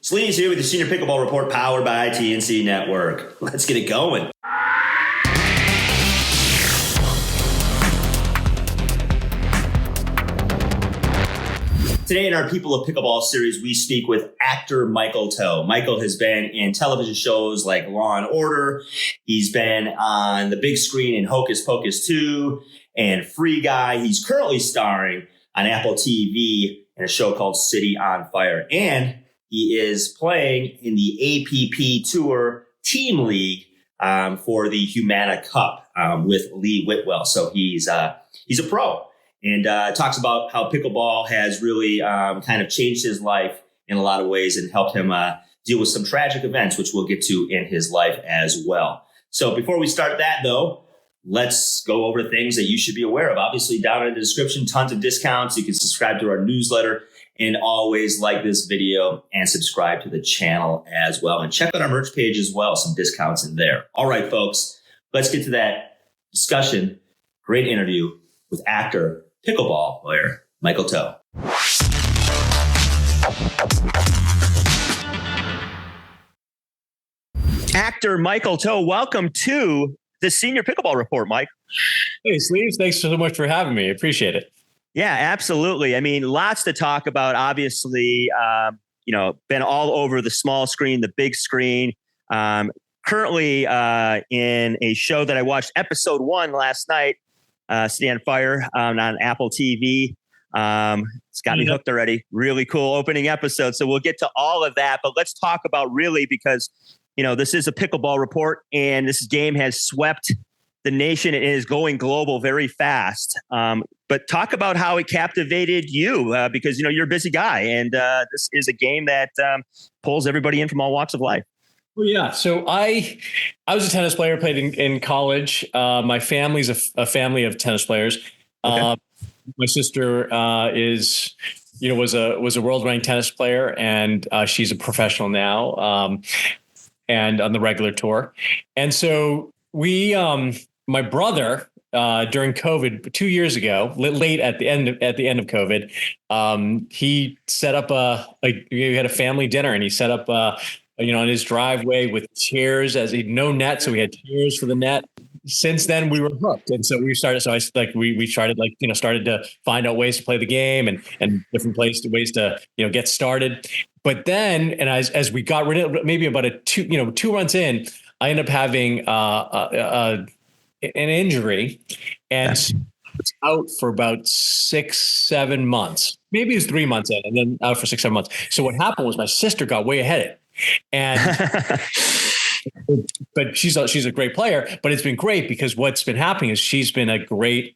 Sleeves here with the Senior Pickleball Report powered by TNC Network. Let's get it going. Today in our People of Pickleball series, we speak with actor Michael Toe. Michael has been in television shows like Law & Order. He's been on the big screen in Hocus Pocus 2 and Free Guy. He's currently starring on Apple TV in a show called City on Fire. And he is playing in the APP Tour Team League for the Humana Cup with Lee Whitwell. So he's a pro and talks about how pickleball has really kind of changed his life in a lot of ways and helped him deal with some tragic events, which we'll get to in his life as well. So before we start that, though, let's go over things that you should be aware of. Obviously, down in the description, tons of discounts. You can subscribe to our newsletter. And always like this video and subscribe to the channel as well. And check out our merch page as well. Some discounts in there. All right, folks, let's get to that discussion. Great interview with actor, pickleball player, Michael Toe. Actor Michael Toe, welcome to the Senior Pickleball Report, Mike. Hey, Sleeves. Thanks so much for having me. Appreciate it. Yeah, absolutely. I mean, lots to talk about. Obviously, been all over the small screen, the big screen. Currently in a show that I watched episode 1 last night, City on Fire on Apple TV. It's got me hooked already. Really cool opening episode. So we'll get to all of that. But let's talk about really because, this is a pickleball report and this game has swept the nation and is going global very fast. But talk about how it captivated you because, you're a busy guy and this is a game that pulls everybody in from all walks of life. Well, yeah. So I was a tennis player, played in college. My family's a family of tennis players. Okay. My sister was a world ranked tennis player and she's a professional now and on the regular tour. And so my brother, during COVID 2 years ago, late at the end of COVID, he set up we had a family dinner and he set up, on his driveway with chairs no net. So we had chairs for the net. Since then we were hooked. And so we started, started to find out ways to play the game and different ways to, get started. But then, and as we got rid of maybe about 2 months in, I ended up having, an injury and was out for about 6-7 months. Maybe it was 3 months in and then out for 6-7 months. So what happened was my sister got way ahead of it. And but she's a great player, but it's been great because what's been happening is she's been a great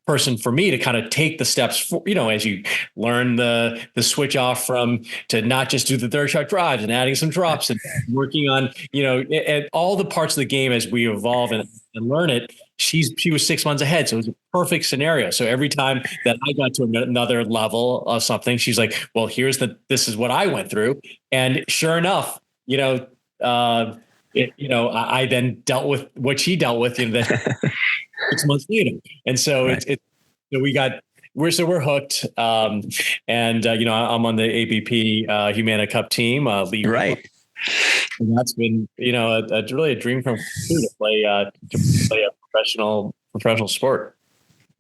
person for me to kind of take the steps for, as you learn the switch off to not just do the third shot drives and adding some drops and working on, at all the parts of the game as we evolve and learn it. She was 6 months ahead. So it was a perfect scenario. So every time that I got to another level of something, she's like, well, this is what I went through. And sure enough, I then dealt with what she dealt with, 6 months later. And so right. We're hooked. I'm on the APP Humana Cup team. Right. And that's been, really a dream come true to play a professional sport.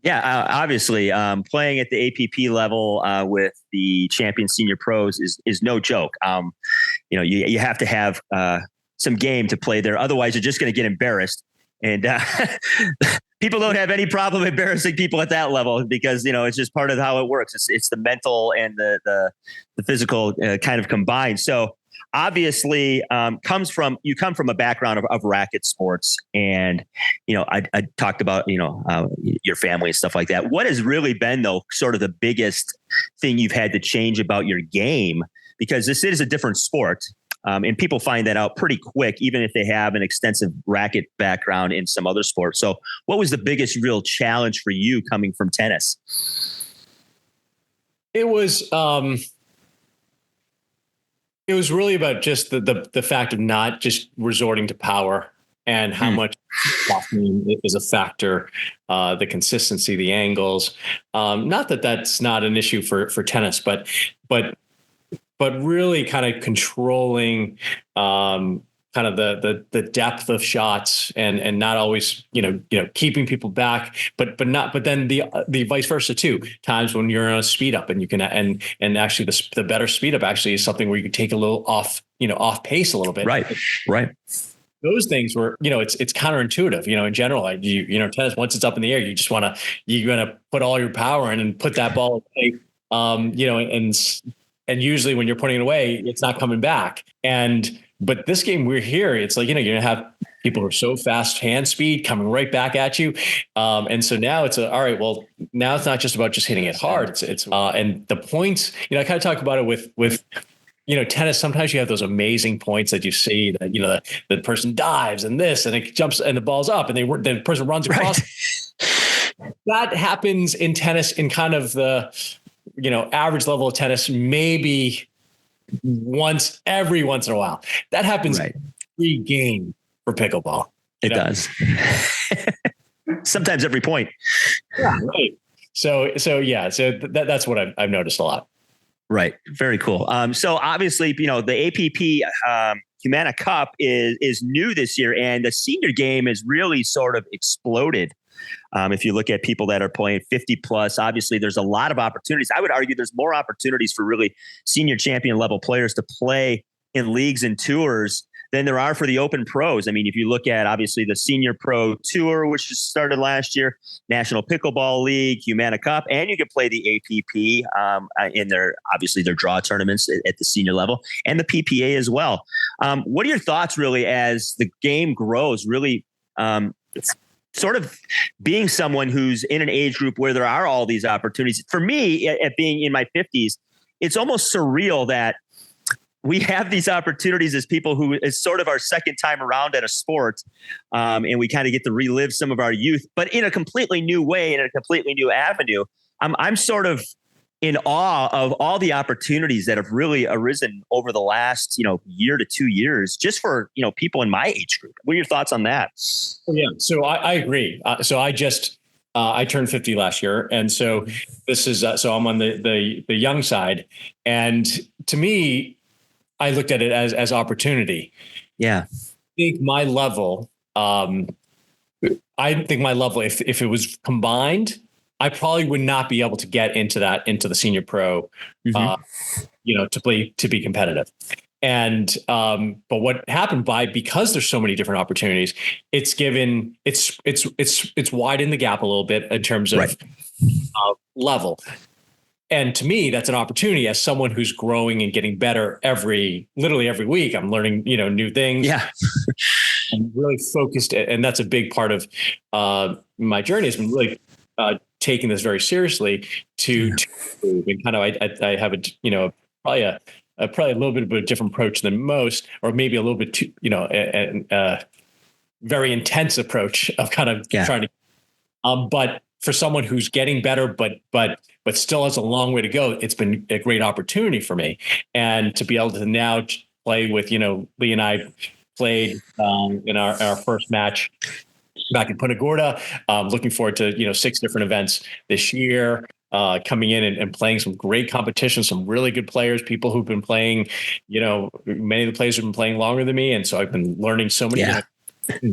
Yeah, obviously, playing at the APP level with the champion senior pros is no joke. You have to have some game to play there. Otherwise, you're just going to get embarrassed. And people don't have any problem embarrassing people at that level because, it's just part of how it works. It's the mental and the physical kind of combined. So obviously you come from a background of racket sports. And, I talked about, your family and stuff like that. What has really been, though, sort of the biggest thing you've had to change about your game? Because this is a different sport. And people find that out pretty quick, even if they have an extensive racket background in some other sport. So what was the biggest real challenge for you coming from tennis? It was really about just the fact of not just resorting to power and how much blocking is a factor, the consistency, the angles. Not that that's not an issue for tennis, but but really kind of controlling kind of the depth of shots and not always, keeping people back, but then the vice versa too. Times when you're on a speed up and you can, and actually the better speed up actually is something where you can take a little off pace a little bit. Right. Those things were, it's counterintuitive, in general, like tennis, once it's up in the air, you're going to put all your power in and put that ball away, and usually when you're putting it away, it's not coming back. But this game we're here, it's like, you're going to have people who are so fast hand speed coming right back at you. And so now it's all right, well, now it's not just about just hitting it hard. It's and the points, I kind of talk about it with tennis. Sometimes you have those amazing points that you see that, the person dives and this, and it jumps and the ball's up and the person runs across. Right. That happens in tennis in kind of the, average level of tennis, maybe every once in a while. That happens every game for pickleball. It does. Sometimes every point. Yeah. Right. So that's what I've noticed a lot. Right. Very cool. So obviously, the APP Humana Cup is new this year, and the senior game has really sort of exploded. If you look at people that are playing 50 plus, obviously there's a lot of opportunities. I would argue there's more opportunities for really senior champion level players to play in leagues and tours than there are for the open pros. I mean, if you look at obviously the Senior Pro Tour, which just started last year, National Pickleball League, Humana Cup, and you can play the APP in their draw tournaments at the senior level, and the PPA as well. What are your thoughts really as the game grows? Really, sort of being someone who's in an age group where there are all these opportunities. For me, at being in my 50s, it's almost surreal that we have these opportunities as people who is sort of our second time around at a sport. And we kind of get to relive some of our youth, but in a completely new way, in a completely new avenue. I'm sort of in awe of all the opportunities that have really arisen over the last, year to 2 years, just for, people in my age group. What are your thoughts on that? Yeah. So I agree. So I turned 50 last year. And so this is, so I'm on the young side. And to me, I looked at it as opportunity. Yeah. I think my level, if it was combined, I probably would not be able to get into the senior pro, to be competitive. And, but what happened because there's so many different opportunities, it's widened the gap a little bit in terms of level. And to me, that's an opportunity as someone who's growing and getting better literally every week. I'm learning, new things. Yeah. I'm really focused. And that's a big part of my journey has been really taking this very seriously to and kind of, I have probably a little bit of a different approach than most, or maybe a little bit too, very intense approach of kind of trying to, but for someone who's getting better, but still has a long way to go, it's been a great opportunity for me. And to be able to now play with, Lee and I played in our first match back in Punta Gorda. Looking forward to, 6 different events this year, coming in and playing some great competition, some really good players, people who've been playing, many of the players have been playing longer than me. And so I've been learning so many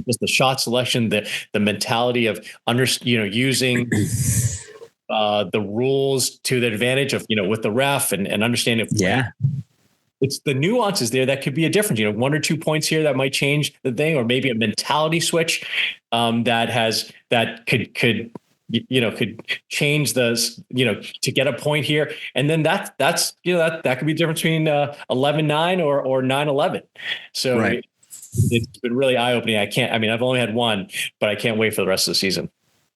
just the shot selection, the mentality of using the rules to the advantage of, with the ref and understanding. It's the nuances there that could be a difference, 1 or 2 points here that might change the thing, or maybe a mentality switch that could change to get a point here. And then that could be the difference between 11-9 or 9-11. So it's been really eye-opening. I've only had one, but I can't wait for the rest of the season.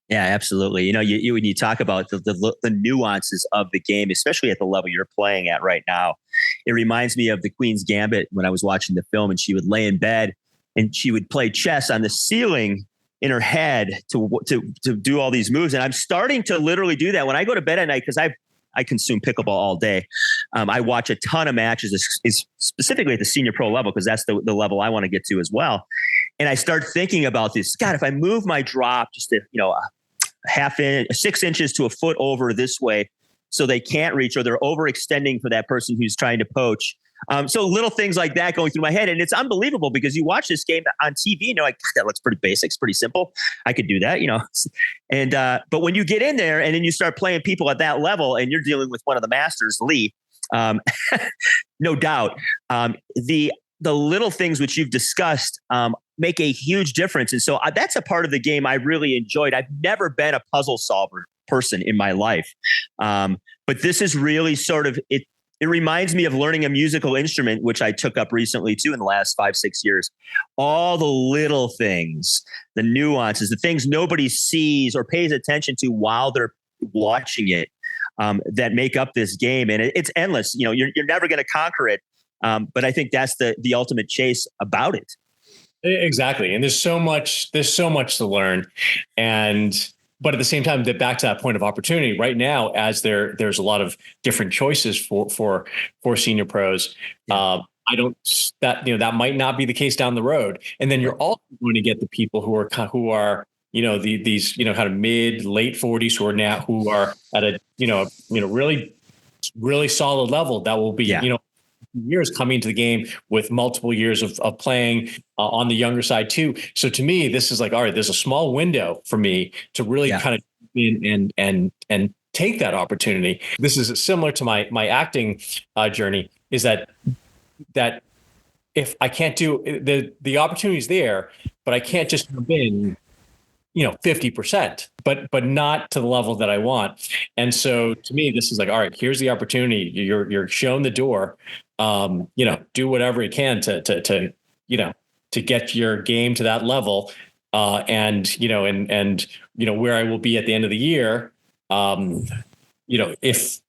Yeah, absolutely. You when you talk about the nuances of the game, especially at the level you're playing at right now, it reminds me of the Queen's Gambit when I was watching the film, and she would lay in bed and she would play chess on the ceiling in her head to do all these moves. And I'm starting to literally do that when I go to bed at night, because I consume pickleball all day. I watch a ton of matches, is specifically at the senior pro level, because that's the level I want to get to as well. And I start thinking about this. God, if I move my drop just a half inch, 6 inches to a foot over this way, so they can't reach, or they're overextending for that person who's trying to poach. So little things like that going through my head. And it's unbelievable because you watch this game on TV and you're like, God, that looks pretty basic. It's pretty simple. I could do that, And, but when you get in there and then you start playing people at that level and you're dealing with one of the masters, Lee, no doubt, the little things which you've discussed make a huge difference. And so that's a part of the game I really enjoyed. I've never been a puzzle solver person in my life. But this is really sort of it. It reminds me of learning a musical instrument, which I took up recently too in the last 5-6 years. All the little things, the nuances, the things nobody sees or pays attention to while they're watching it, that make up this game. And it's endless. You're never going to conquer it. But I think that's the ultimate chase about it. Exactly. And there's so much to learn. But at the same time, back to that point of opportunity right now, as there's a lot of different choices for senior pros. I don't that might not be the case down the road. And then you're also going to get the people who are these kind of mid late 40s who are at a really solid level that will be years coming to the game with multiple years of playing on the younger side too. So to me, this is like, all right, there's a small window for me to really kind of in and take that opportunity. This is similar to my acting journey, is that if I can't do the opportunity is there, but I can't just jump in 50%, but not to the level that I want. And so to me, this is like, all right, here's the opportunity. You're shown the door. Do whatever you can to get your game to that level. And where I will be at the end of the year, if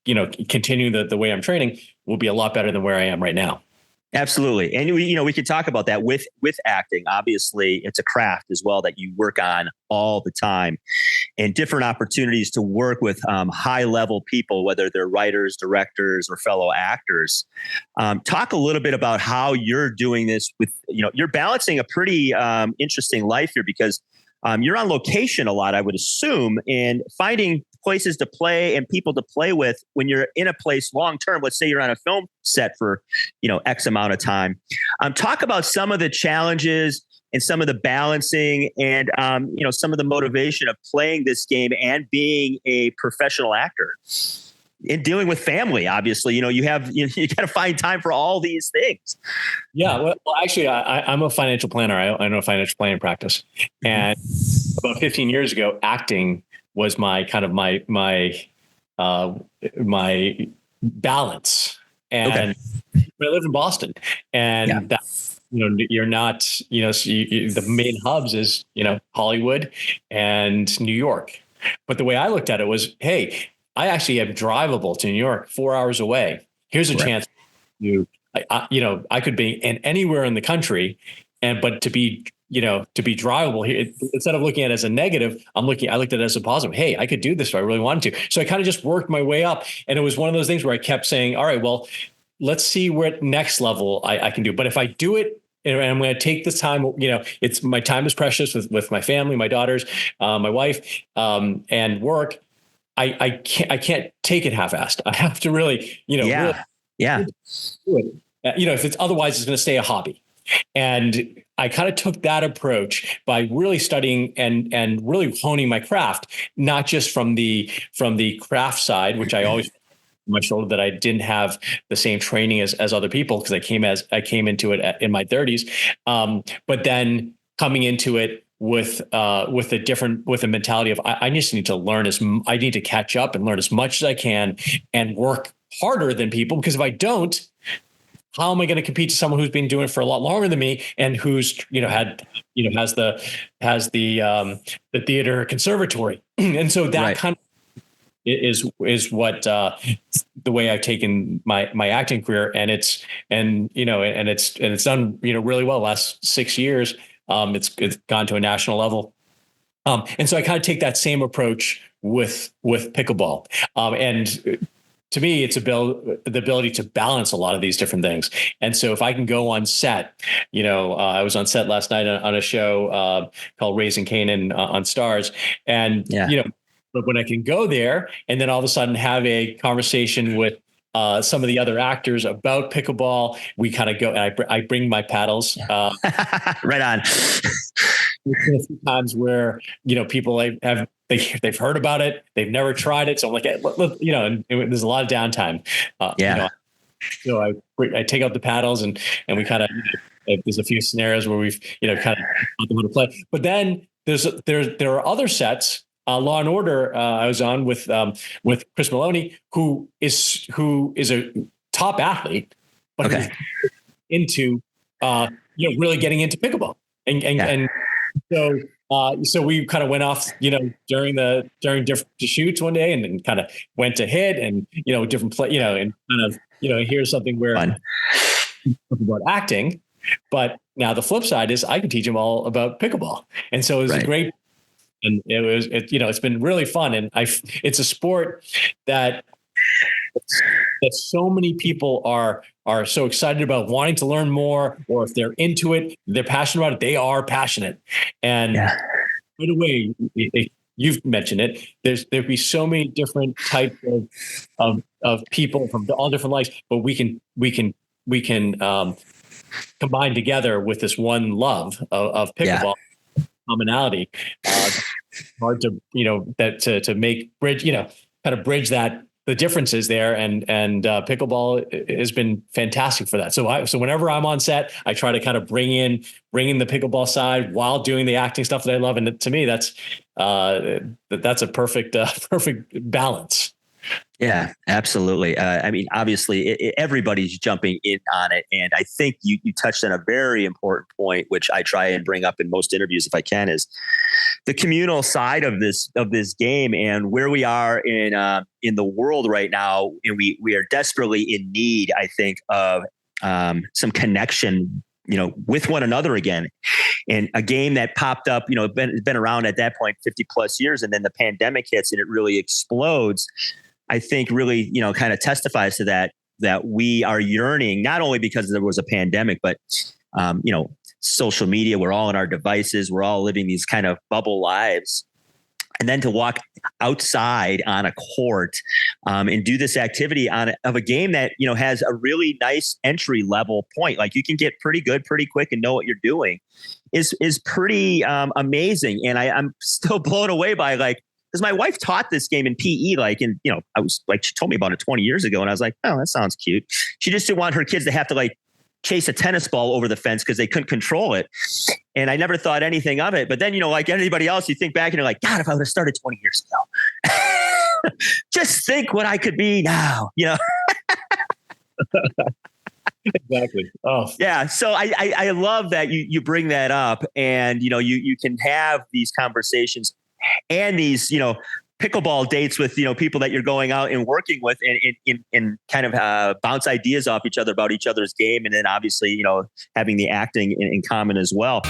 continuing the way I'm training will be a lot better than where I am right now. Absolutely. And we could talk about that with acting. Obviously, it's a craft as well that you work on all the time, and different opportunities to work with high level people, whether they're writers, directors, or fellow actors. Talk a little bit about how you're doing this with, you're balancing a pretty interesting life here, because you're on location a lot, I would assume, and finding places to play and people to play with when you're in a place long term. Let's say you're on a film set for, X amount of time. Talk about some of the challenges and some of the balancing and, some of the motivation of playing this game and being a professional actor. In dealing with family, obviously, you got to find time for all these things. Yeah, well actually, I'm a financial planner. I know financial planning practice, and about 15 years ago, acting was my kind of my balance. And I lived in Boston, and that, you're not, the main hubs is Hollywood and New York. But the way I looked at it was, hey, I actually am drivable to New York, 4 hours away. Here's a chance I could be in anywhere in the country, but to be drivable here, instead of looking at it as a negative, I looked at it as a positive. Hey, I could do this if I really wanted to. So I kind of just worked my way up, and it was one of those things where I kept saying, all right, well, let's see what next level I can do. But if I do it, and I'm going to take this time, it's my time is precious with my family, my daughters, my wife, and work. I can't take it half-assed. I have to really, really do it. If it's otherwise, it's going to stay a hobby. And I kind of took that approach by really studying and really honing my craft, not just from the craft side, which I always my shoulder that I didn't have the same training as other people, because I came into it in my 30s, but then coming into it with a mentality of I just need to learn I need to catch up and learn as much as I can and work harder than people, because if I don't, how am I going to compete to someone who's been doing it for a lot longer than me and who's has the theater conservatory? And so that kind of is what the way I've taken my acting career, and it's done really well the last 6 years. It's gone to a national level. And so I kind of take that same approach with pickleball. And to me, it's the ability to balance a lot of these different things. And so if I can go on set, I was on set last night on a show called Raising Canaan on Stars, and, but when I can go there and then all of a sudden have a conversation with some of the other actors about pickleball, we kind of go, and I bring my paddles. Right on. A few times where, people they've heard about it, they've never tried it. So I'm like, and there's a lot of downtime. So I take out the paddles and we kind of, there's a few scenarios where we've, kind of taught them how to play. But then there are other sets. Law and Order, I was on with Chris Maloney, who is a top athlete, but who's into really getting into pickleball, and so we kind of went off, during different shoots one day, and then kind of went to hit and different play, and kind of here's something where about acting, but now the flip side is I can teach them all about pickleball, and so it was a great. And it's been really fun. And it's a sport that so many people are so excited about, wanting to learn more, or if they're into it, they're passionate about it, they are passionate. And right away, you've mentioned it, there'd be so many different types of people from all different lives, but we can combine together with this one love of pickleball. Commonality, hard to to make bridge, kind of bridge that the differences there, and pickleball has been fantastic for that. So whenever I'm on set, I try to kind of bring in the pickleball side while doing the acting stuff that I love, and to me that's a perfect balance. Yeah, absolutely. I mean, obviously, everybody's jumping in on it, and I think you touched on a very important point, which I try and bring up in most interviews if I can, is the communal side of this game, and where we are in the world right now, and we are desperately in need, I think, of some connection, with one another again. And a game that popped up, been around at that point 50 plus years, and then the pandemic hits and it really explodes. I think really, kind of testifies to that we are yearning, not only because there was a pandemic, but, social media, we're all on our devices, we're all living these kind of bubble lives. And then to walk outside on a court and do this activity of a game that, has a really nice entry level point, like you can get pretty good pretty quick and know what you're doing, is pretty amazing. And I'm still blown away by because my wife taught this game in PE, I was she told me about it 20 years ago, and I was like, oh, that sounds cute. She just didn't want her kids to have to chase a tennis ball over the fence because they couldn't control it. And I never thought anything of it. But then, like anybody else, you think back and you're like, God, if I would have started 20 years ago, just think what I could be now, Exactly. Oh, yeah. So I love that you bring that up, and, you can have these conversations and these, pickleball dates with, people that you're going out and working with, and kind of bounce ideas off each other about each other's game. And then obviously, having the acting in common as well.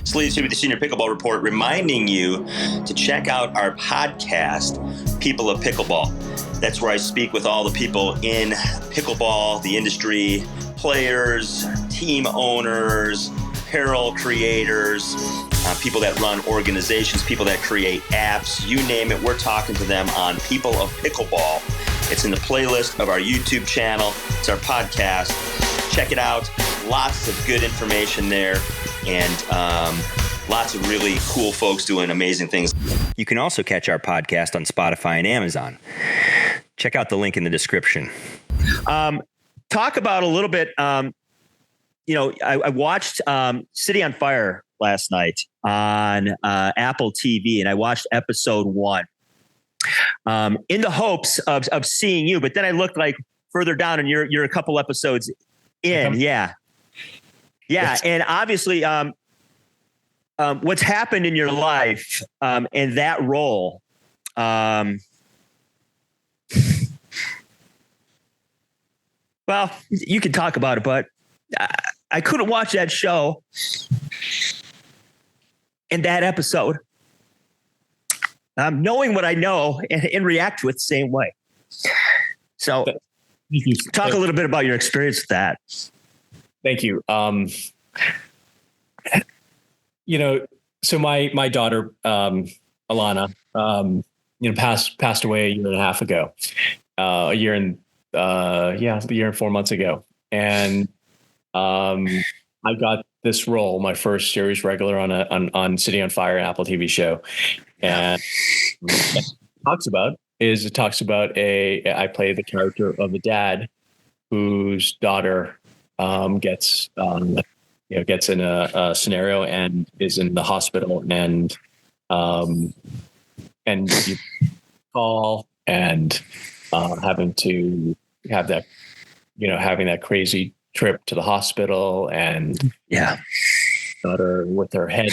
Sleeves here with the Senior Pickleball Report, reminding you to check out our podcast, People of Pickleball. That's where I speak with all the people in pickleball, the industry, players, team owners, apparel creators, people that run organizations, people that create apps, you name it. We're talking to them on People of Pickleball. It's in the playlist of our YouTube channel. It's our podcast. Check it out. Lots of good information there, and lots of really cool folks doing amazing things. You can also catch our podcast on Spotify and Amazon. Check out the link in the description. Talk about a little bit, I watched City on Fire last night on Apple TV, and I watched episode 1 in the hopes of seeing you. But then I looked further down, and you're a couple episodes in. Yeah. And obviously, what's happened in your life and that role. Well, you can talk about it, but I couldn't watch that show and that episode, knowing what I know and react to it the same way. So talk a little bit about your experience with that. Thank you. So my daughter, Alana, passed away a year and a half ago, a year and 4 months ago. And I got this role, my first series regular on City on Fire, Apple TV show. And it talks about I play the character of a dad whose daughter gets in a scenario and is in the hospital, and you call and having to have that, having that crazy trip to the hospital, and daughter with her head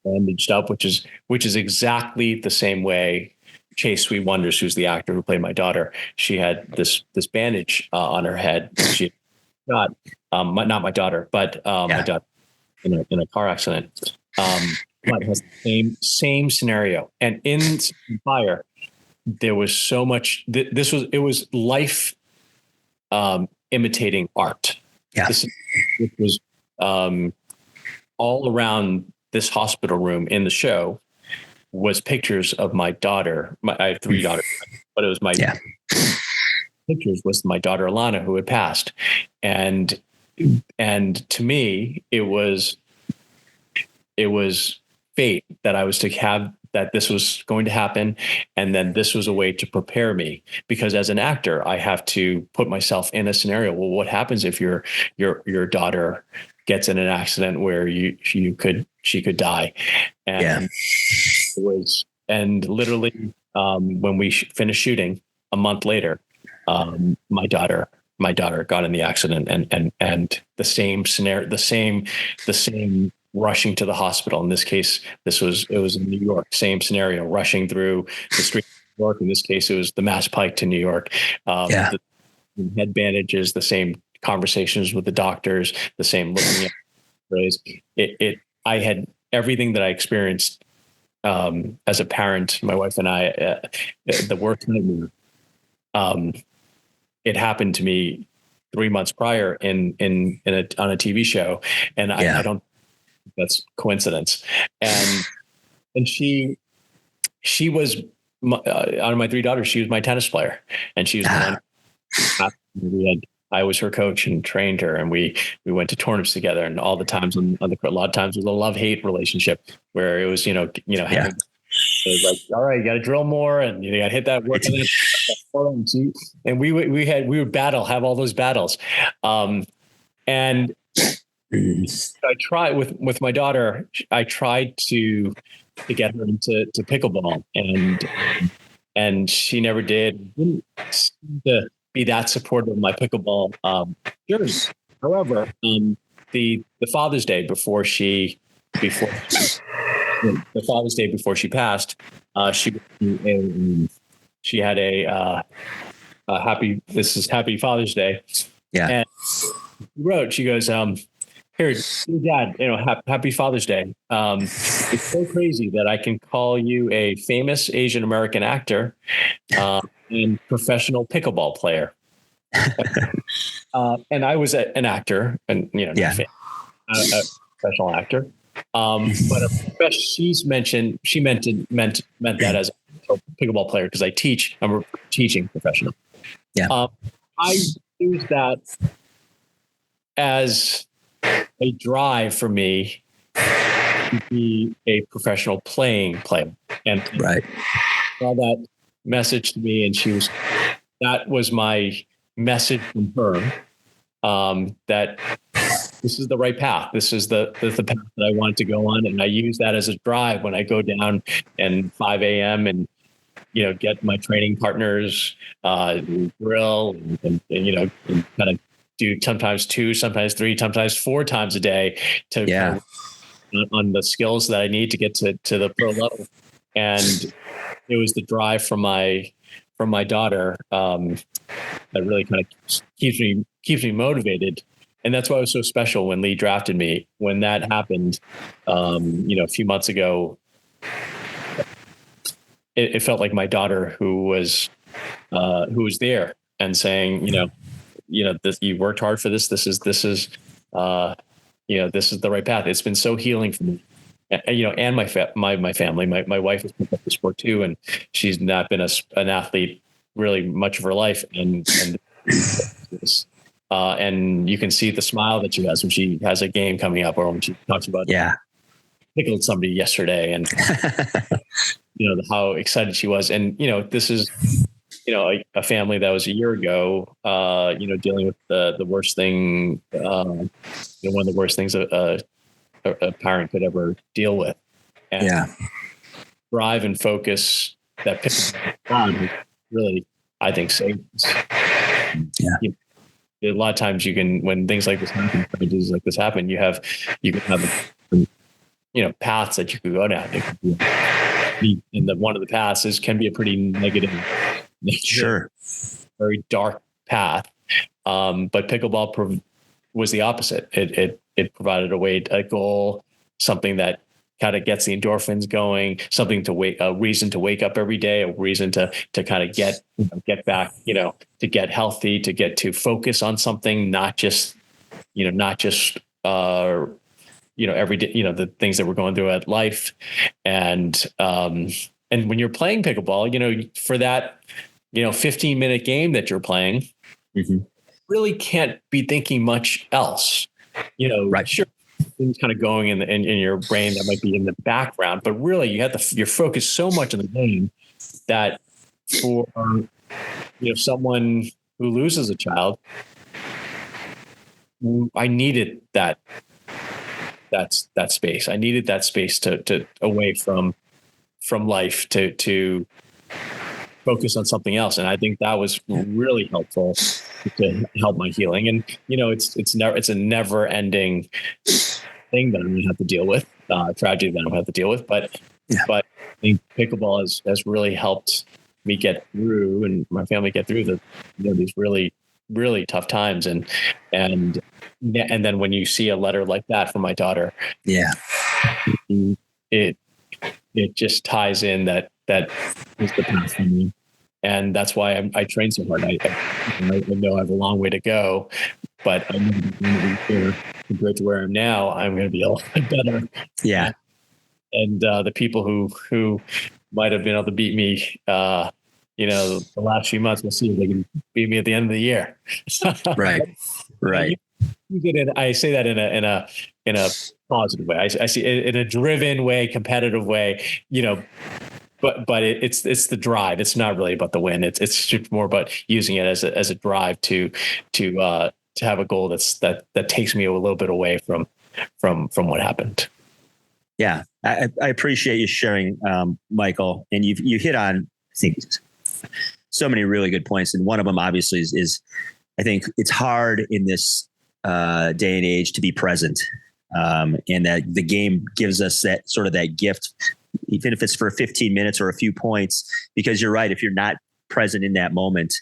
bandaged up, which is exactly the same way Chase Sweet Wonders, who's the actor who played my daughter, she had this bandage on her head. She got not my daughter, but my daughter in a car accident. But it has the same scenario. And in Fire, there was so much. It was life imitating art. Yeah, it was all around this hospital room in the show was pictures of my daughter. I have 3 daughters, but it was my pictures was my daughter Alana, who had passed, and to me it was fate that I was to have, that this was going to happen, and then this was a way to prepare me, because as an actor I have to put myself in a scenario. Well, what happens if your daughter gets in an accident where she could die? And it was, and literally when we finished shooting a month later, my daughter got in the accident, and the same scenario, the same rushing to the hospital. In this case, it was in New York, same scenario, rushing through the street of New York. In this case, it was the Mass Pike to New York. The head bandages, the same conversations with the doctors, the same looking at phrase. I had everything that I experienced as a parent, my wife and I, the worst nightmare. It happened to me 3 months prior on a TV show, and I don't. That's coincidence. And she was out of my 3 daughters, she was my tennis player, and she was the one. I was her coach and trained her, and we went to tournaments together, and all the times on the court, a lot of times it was a love-hate relationship where it was, having, it was like, all right, you got to drill more, and you got to hit that work. And we would have all those battles. And I tried with my daughter, I tried to get her into pickleball, and she never did. Didn't seem to be that supportive of my pickleball journey. However, the Father's Day before she passed, she had a happy Father's Day. Yeah. And she wrote, she goes, here, Dad, happy Father's Day. It's so crazy that I can call you a famous Asian American actor and professional pickleball player. And I was an actor, and a professional actor. But she meant that as a pickleball player, because I'm a teaching professional. Yeah. I use that as a drive for me to be a professional playing player, and saw that message to me, and that was my message from her, that this is the right path. This is the path that I wanted to go on, and I use that as a drive when I go down and 5 a.m. and get my training partners, grill, and kind of do sometimes 2, sometimes 3, sometimes 4 times a day to on the skills that I need to get to the pro level. And it was the drive from my daughter that really kind of keeps me motivated. And that's why it was so special when Lee drafted me. When that happened, a few months ago, it felt like my daughter who was there and saying, this, you worked hard for this. This is the right path. It's been so healing for me. and my family, my wife has picked up the sport too, and she's not been an athlete really much of her life, and and you can see the smile that she has when she has a game coming up, or when she talks about pickled somebody yesterday, and how excited she was. And this is a family that was a year ago, dealing with the worst thing, one of the worst things a parent could ever deal with. And drive and focus that pickleball really, I think, saves. A lot of times when things like this happen, tragedies like this happen, you can have paths that you could go down. And one of the paths can be a pretty negative, very dark path. But pickleball was the opposite. It provided a goal, something that kind of gets the endorphins going, something a reason to wake up every day, a reason to kind of get back, to get healthy, to get to focus on something, not just every day, the things that we're going through at life. And when you're playing pickleball, for that, 15-minute game that you're playing, really can't be thinking much else, sure. Things kind of going in your brain that might be in the background, but really you're focused so much on the game that for someone who loses a child, I needed that space. I needed that space to away from life to focus on something else. And I think that was really helpful to help my healing. And, it's a never ending thing that I'm going to have to deal with, tragedy that I'm going to have to deal with. But I think pickleball has really helped me get through, and my family get through these really, really tough times. And then when you see a letter like that from my daughter, it just ties in that is the path for me. And that's why I train so hard. I know I have a long way to go, but I'm going to be here compared to where I'm now. I'm going to be a lot better. Yeah. And the people who might have been able to beat me, the last few months, we'll see if they can beat me at the end of the year. Right. I say that in a positive way. I see it in a driven way, competitive way, but it's the drive. It's not really about the win. It's more about using it as a drive to have a goal that takes me a little bit away from what happened. Yeah. I appreciate you sharing, Michael, and you hit on, I think, so many really good points. And one of them obviously is I think it's hard in this day and age to be present. And that the game gives us that sort of that gift, even if it's for 15 minutes or a few points, because you're right. If you're not present in that moment,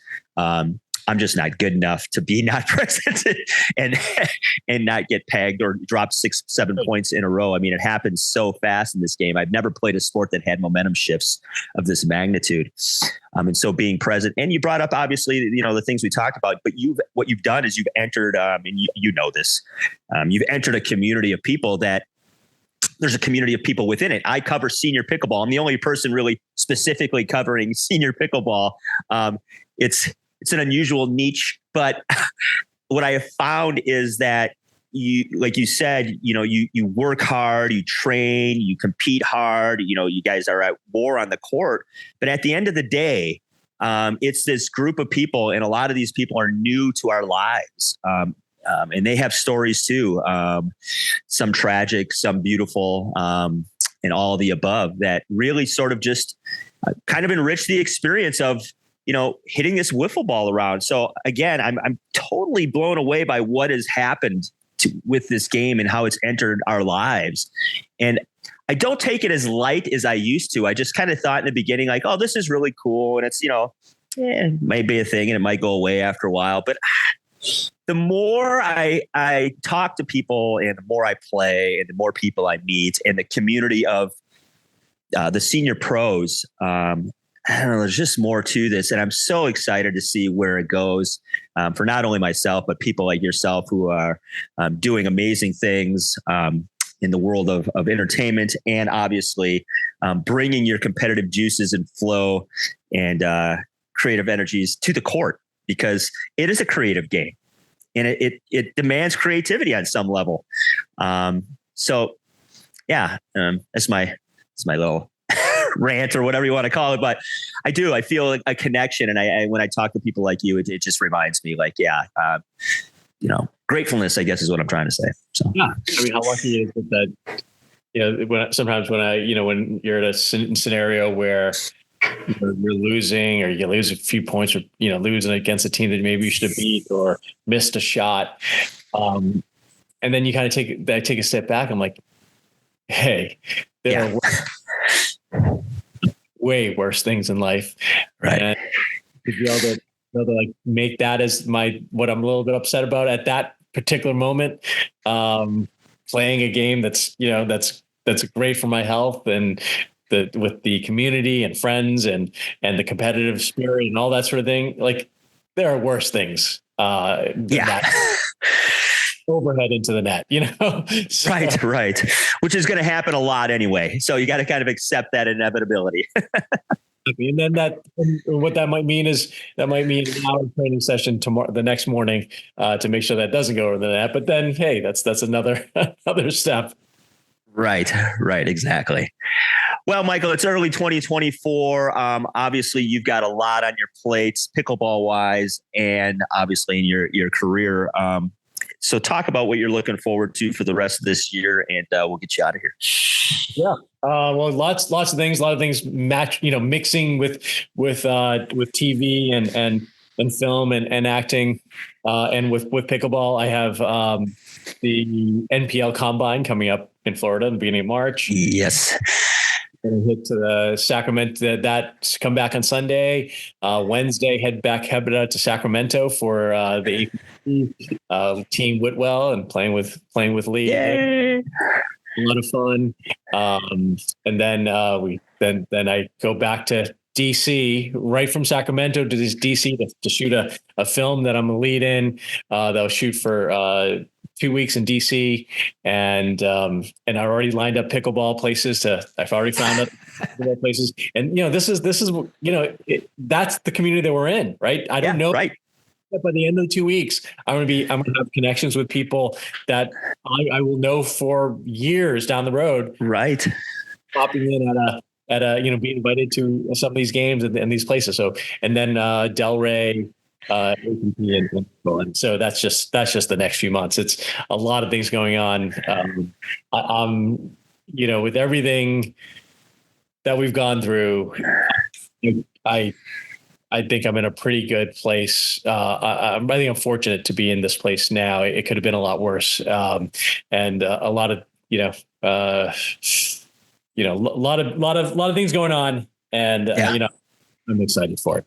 I'm just not good enough to be not present and not get pegged or drop 6-7 points in a row. I mean, it happens so fast in this game. I've never played a sport that had momentum shifts of this magnitude. And so being present, and you brought up obviously, the things we talked about, but what you've done is you've entered, and you know this, you've entered a community of people that there's a community of people within it. I cover senior pickleball. I'm the only person really specifically covering senior pickleball. It's an unusual niche, but what I have found is that you, like you said, you work hard, you train, you compete hard, you guys are at war on the court, but at the end of the day, it's this group of people, and a lot of these people are new to our lives. And they have stories too. Some tragic, some beautiful, and all the above that really sort of just kind of enrich the experience of, hitting this wiffle ball around. So again, I'm totally blown away by what has happened with this game and how it's entered our lives. And I don't take it as light as I used to. I just kind of thought in the beginning, like, oh, this is really cool. And it's, it might be a thing and it might go away after a while. But the more I talk to people and the more I play and the more people I meet and the community of the senior pros, I don't know, there's just more to this. And I'm so excited to see where it goes for not only myself, but people like yourself who are doing amazing things, in the world of entertainment, and obviously bringing your competitive juices and flow and creative energies to the court, because it is a creative game and it demands creativity on some level. So yeah, that's my little rant or whatever you want to call it. But I feel like a connection. And I when I talk to people like you, it just reminds me like, gratefulness, I guess, is what I'm trying to say. So, yeah, I mean, how lucky is it that, when you're in a scenario where you're losing, or you lose a few points, or, losing against a team that maybe you should have beat or missed a shot. And then you kind of take a step back. I'm like, hey, there are way worse things in life. Right. And to be able to like make that as what I'm a little bit upset about at that particular moment, playing a game that's great for my health, and with the community and friends and the competitive spirit and all that sort of thing. Like, there are worse things than that. Overhead into the net, So, right. Which is going to happen a lot anyway. So you got to kind of accept that inevitability. And then what that might mean is an hour training session tomorrow, the next morning, to make sure that doesn't go over the net. But then, hey, that's another step. Right. Exactly. Well, Michael, it's early 2024. Obviously, you've got a lot on your plates, pickleball wise, and obviously in your career. So talk about what you're looking forward to for the rest of this year, and we'll get you out of here. Yeah. Well, lots of things, mixing with TV and film and acting, and with pickleball. I have the NPL Combine coming up in Florida in the beginning of March. Yes. Going to hit to the Sacramento. That's come back on Sunday. Wednesday, head out to Sacramento for the Team Whitwell, and playing with Lee. Yay. A lot of fun. And then I go back to DC, right from Sacramento to DC to shoot a film that I'm a lead in. That I'll shoot for 2 weeks in DC, and I already lined up pickleball places. I've already found out pickleball places, and this is that's the community that we're in, right? I don't know. Right. By the end of the 2 weeks, I'm going to have connections with people that I will know for years down the road. Right. Popping in at a being invited to some of these games and these places. So, and then Delray. And so that's just the next few months. It's a lot of things going on. I'm with everything that we've gone through, I think I'm in a pretty good place. I think I'm fortunate to be in this place now. It could have been a lot worse. And a lot of, a lot of things going on, and I'm excited for it.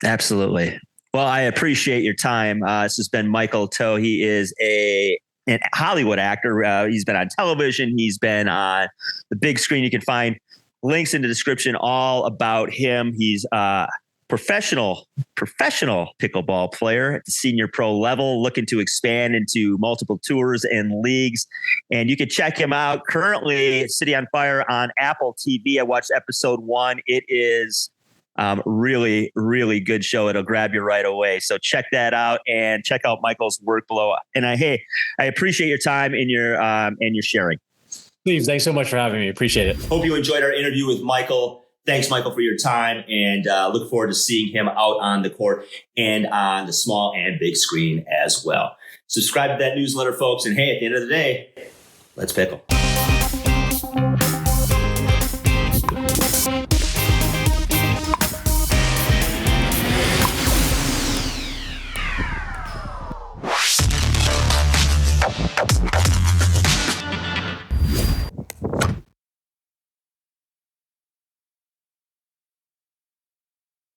Absolutely. Well, I appreciate your time. This has been Michael Toe. He is an Hollywood actor. He's been on television. He's been on the big screen. You can find links in the description all about him. He's a professional pickleball player at the senior pro level, looking to expand into multiple tours and leagues. And you can check him out currently, City on Fire on Apple TV. I watched episode 1. It is really, really good show. It'll grab you right away. So check that out, and check out Michael's work below. And I appreciate your time and your sharing. Please, thanks so much for having me. Appreciate it. Hope you enjoyed our interview with Michael. Thanks, Michael, for your time, and look forward to seeing him out on the court and on the small and big screen as well. Subscribe to that newsletter, folks. And hey, at the end of the day, let's pickle.